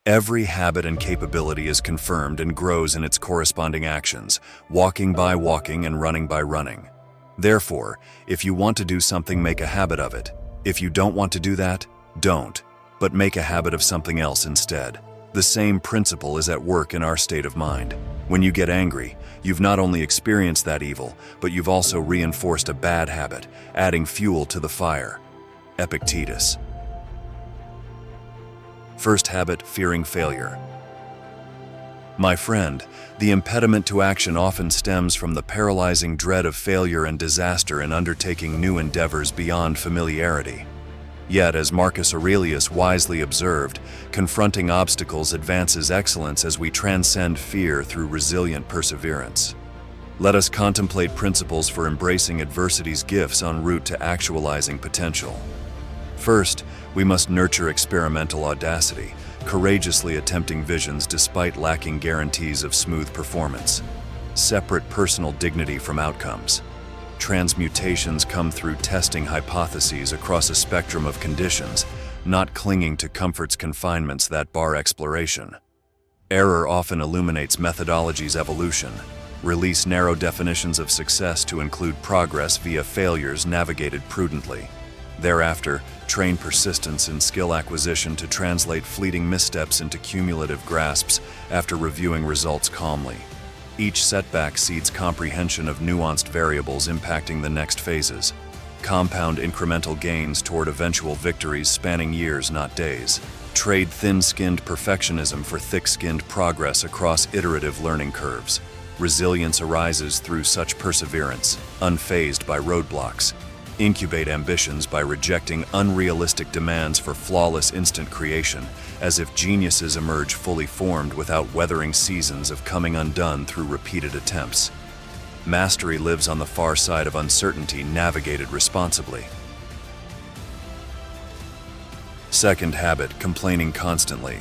Every habit and capability is confirmed and grows in its corresponding actions, walking by walking and running by running. Therefore, if you want to do something, make a habit of it. If you don't want to do that, don't, but make a habit of something else instead. The same principle is at work in our state of mind. When you get angry, you've not only experienced that evil, but you've also reinforced a bad habit, adding fuel to the fire. Epictetus. First habit, fearing failure. My friend, the impediment to action often stems from the paralyzing dread of failure and disaster in undertaking new endeavors beyond familiarity. Yet, as Marcus Aurelius wisely observed, confronting obstacles advances excellence as we transcend fear through resilient perseverance. Let us contemplate principles for embracing adversity's gifts en route to actualizing potential. First, we must nurture experimental audacity, courageously attempting visions despite lacking guarantees of smooth performance. Separate personal dignity from outcomes. Transmutations come through testing hypotheses across a spectrum of conditions, not clinging to comfort's confinements that bar exploration. Error often illuminates methodology's evolution. Release narrow definitions of success to include progress via failures navigated prudently. Thereafter, train persistence in skill acquisition to translate fleeting missteps into cumulative grasps after reviewing results calmly. Each setback seeds comprehension of nuanced variables impacting the next phases. Compound incremental gains toward eventual victories spanning years, not days. Trade thin-skinned perfectionism for thick-skinned progress across iterative learning curves. Resilience arises through such perseverance, unfazed by roadblocks. Incubate ambitions by rejecting unrealistic demands for flawless instant creation, as if geniuses emerge fully formed without weathering seasons of coming undone through repeated attempts. Mastery lives on the far side of uncertainty, navigated responsibly. Second habit, complaining constantly.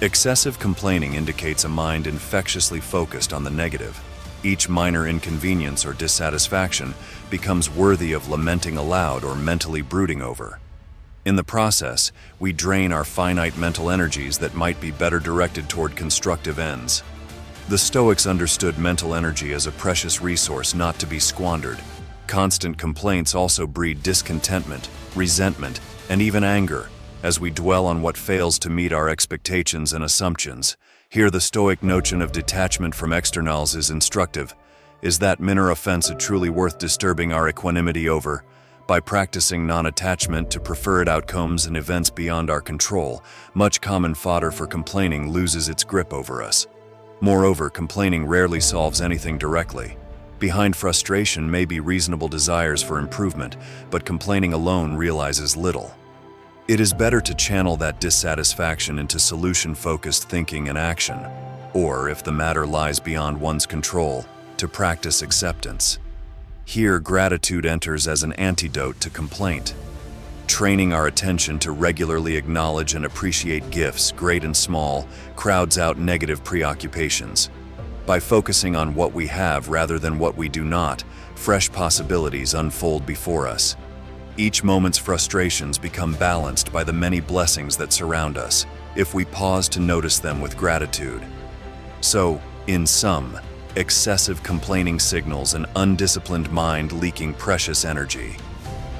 Excessive complaining indicates a mind infectiously focused on the negative. Each minor inconvenience or dissatisfaction becomes worthy of lamenting aloud or mentally brooding over. In the process, we drain our finite mental energies that might be better directed toward constructive ends. The Stoics understood mental energy as a precious resource not to be squandered. Constant complaints also breed discontentment, resentment, and even anger, as we dwell on what fails to meet our expectations and assumptions. Here the Stoic notion of detachment from externals is instructive. Is that minor offense truly worth disturbing our equanimity over? By practicing non-attachment to preferred outcomes and events beyond our control, much common fodder for complaining loses its grip over us. Moreover, complaining rarely solves anything directly. Behind frustration may be reasonable desires for improvement, but complaining alone realizes little. It is better to channel that dissatisfaction into solution-focused thinking and action, or, if the matter lies beyond one's control, to practice acceptance. Here, gratitude enters as an antidote to complaint. Training our attention to regularly acknowledge and appreciate gifts, great and small, crowds out negative preoccupations. By focusing on what we have rather than what we do not, fresh possibilities unfold before us. Each moment's frustrations become balanced by the many blessings that surround us, if we pause to notice them with gratitude. So, in sum, excessive complaining signals an undisciplined mind leaking precious energy.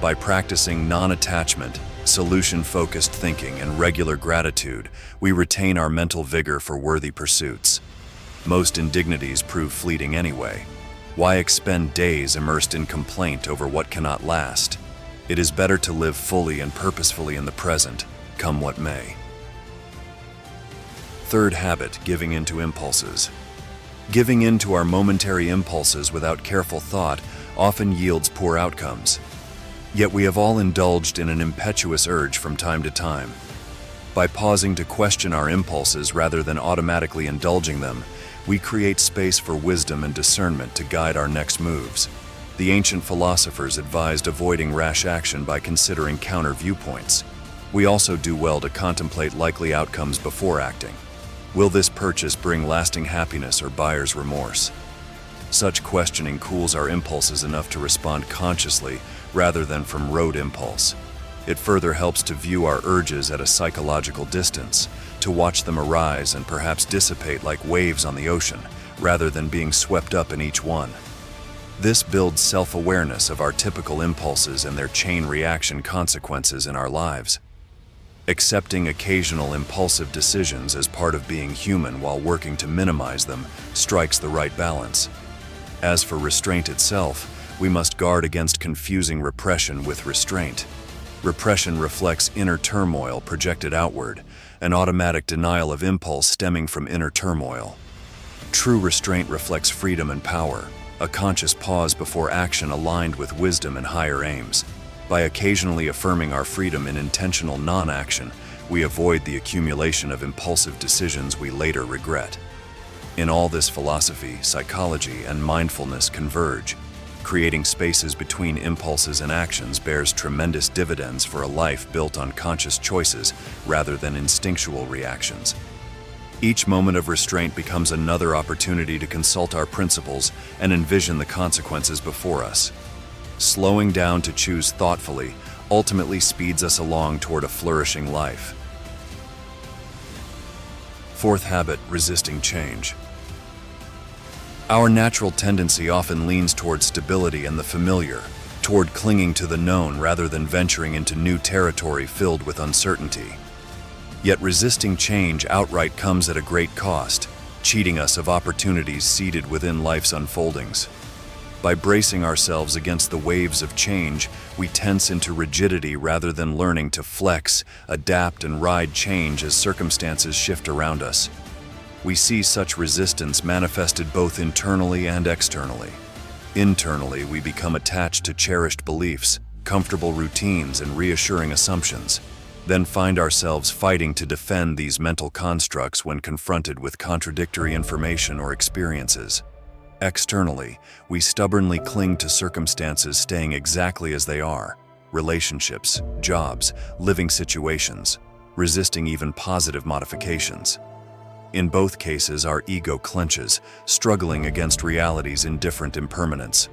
By practicing non-attachment, solution-focused thinking, and regular gratitude, we retain our mental vigor for worthy pursuits. Most indignities prove fleeting anyway. Why expend days immersed in complaint over what cannot last? It is better to live fully and purposefully in the present, come what may. Third habit, giving in to impulses. Giving in to our momentary impulses without careful thought often yields poor outcomes. Yet we have all indulged in an impetuous urge from time to time. By pausing to question our impulses rather than automatically indulging them, we create space for wisdom and discernment to guide our next moves. The ancient philosophers advised avoiding rash action by considering counter viewpoints. We also do well to contemplate likely outcomes before acting. Will this purchase bring lasting happiness or buyer's remorse? Such questioning cools our impulses enough to respond consciously rather than from rote impulse. It further helps to view our urges at a psychological distance, to watch them arise and perhaps dissipate like waves on the ocean, rather than being swept up in each one. This builds self-awareness of our typical impulses and their chain reaction consequences in our lives. Accepting occasional impulsive decisions as part of being human while working to minimize them strikes the right balance. As for restraint itself, we must guard against confusing repression with restraint. Repression reflects inner turmoil projected outward, an automatic denial of impulse stemming from inner turmoil. True restraint reflects freedom and power, a conscious pause before action aligned with wisdom and higher aims. By occasionally affirming our freedom in intentional non-action, we avoid the accumulation of impulsive decisions we later regret. In all this, philosophy, psychology, and mindfulness converge. Creating spaces between impulses and actions bears tremendous dividends for a life built on conscious choices rather than instinctual reactions. Each moment of restraint becomes another opportunity to consult our principles and envision the consequences before us. Slowing down to choose thoughtfully ultimately speeds us along toward a flourishing life. Fourth habit, resisting change. Our natural tendency often leans toward stability and the familiar, toward clinging to the known rather than venturing into new territory filled with uncertainty. Yet resisting change outright comes at a great cost, cheating us of opportunities seated within life's unfoldings. By bracing ourselves against the waves of change, we tense into rigidity rather than learning to flex, adapt, and ride change as circumstances shift around us. We see such resistance manifested both internally and externally. Internally, we become attached to cherished beliefs, comfortable routines, and reassuring assumptions, then find ourselves fighting to defend these mental constructs when confronted with contradictory information or experiences. Externally, we stubbornly cling to circumstances staying exactly as they are, relationships, jobs, living situations, resisting even positive modifications. In both cases, our ego clenches, struggling against reality's indifferent impermanence.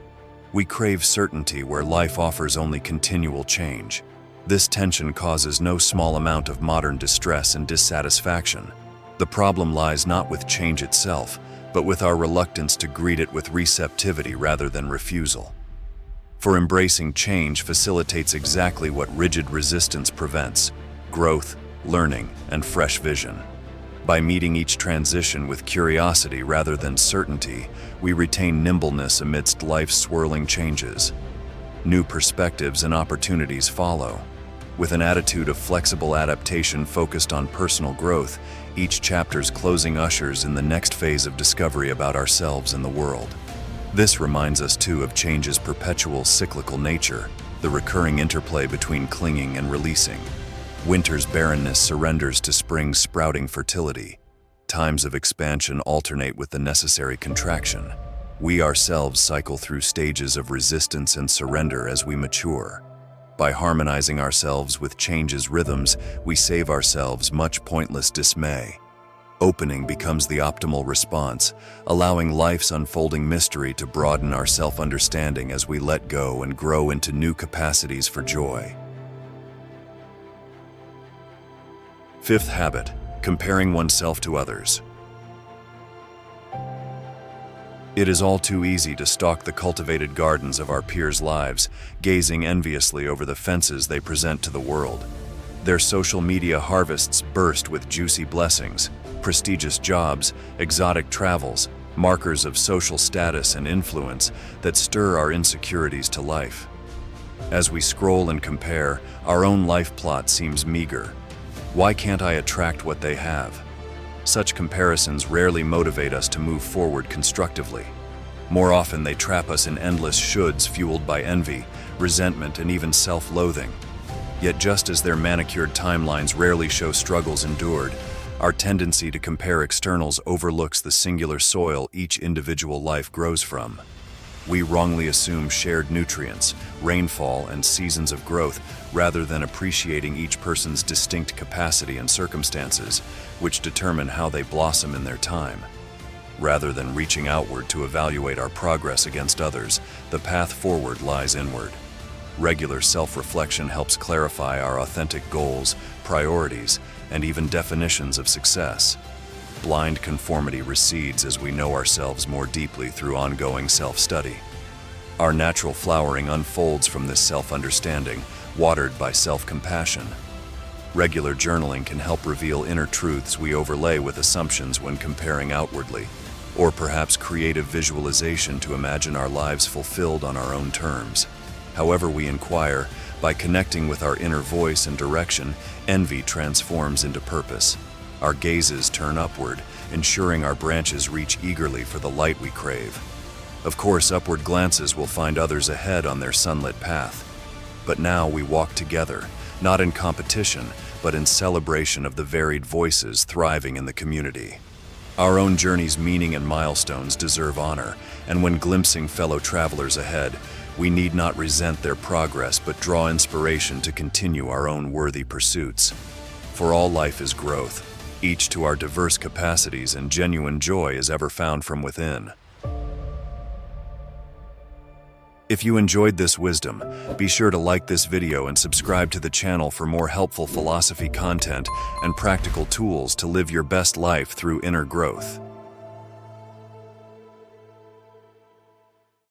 We crave certainty where life offers only continual change. This tension causes no small amount of modern distress and dissatisfaction. The problem lies not with change itself, but with our reluctance to greet it with receptivity rather than refusal. For embracing change facilitates exactly what rigid resistance prevents: growth, learning, and fresh vision. By meeting each transition with curiosity rather than certainty, we retain nimbleness amidst life's swirling changes. New perspectives and opportunities follow. With an attitude of flexible adaptation focused on personal growth, each chapter's closing ushers in the next phase of discovery about ourselves and the world. This reminds us too of change's perpetual cyclical nature, the recurring interplay between clinging and releasing. Winter's barrenness surrenders to spring's sprouting fertility. Times of expansion alternate with the necessary contraction. We ourselves cycle through stages of resistance and surrender as we mature. By harmonizing ourselves with change's rhythms, we save ourselves much pointless dismay. Opening becomes the optimal response, allowing life's unfolding mystery to broaden our self-understanding as we let go and grow into new capacities for joy. Fifth habit, comparing oneself to others. It is all too easy to stalk the cultivated gardens of our peers' lives, gazing enviously over the fences they present to the world. Their social media harvests burst with juicy blessings, prestigious jobs, exotic travels, markers of social status and influence that stir our insecurities to life. As we scroll and compare, our own life plot seems meager. Why can't I attract what they have? Such comparisons rarely motivate us to move forward constructively. More often, they trap us in endless shoulds fueled by envy, resentment, and even self-loathing. Yet just as their manicured timelines rarely show struggles endured, our tendency to compare externals overlooks the singular soil each individual life grows from. We wrongly assume shared nutrients, rainfall, and seasons of growth, rather than appreciating each person's distinct capacity and circumstances, which determine how they blossom in their time. Rather than reaching outward to evaluate our progress against others, the path forward lies inward. Regular self-reflection helps clarify our authentic goals, priorities, and even definitions of success. Blind conformity recedes as we know ourselves more deeply through ongoing self-study. Our natural flowering unfolds from this self-understanding, watered by self-compassion. Regular journaling can help reveal inner truths we overlay with assumptions when comparing outwardly, or perhaps creative visualization to imagine our lives fulfilled on our own terms. However we inquire, by connecting with our inner voice and direction, envy transforms into purpose. Our gazes turn upward, ensuring our branches reach eagerly for the light we crave. Of course, upward glances will find others ahead on their sunlit path. But now we walk together, not in competition, but in celebration of the varied voices thriving in the community. Our own journey's meaning and milestones deserve honor, and when glimpsing fellow travelers ahead, we need not resent their progress but draw inspiration to continue our own worthy pursuits. For all life is growth, each to our diverse capacities, and genuine joy is ever found from within. If you enjoyed this wisdom, be sure to like this video and subscribe to the channel for more helpful philosophy content and practical tools to live your best life through inner growth.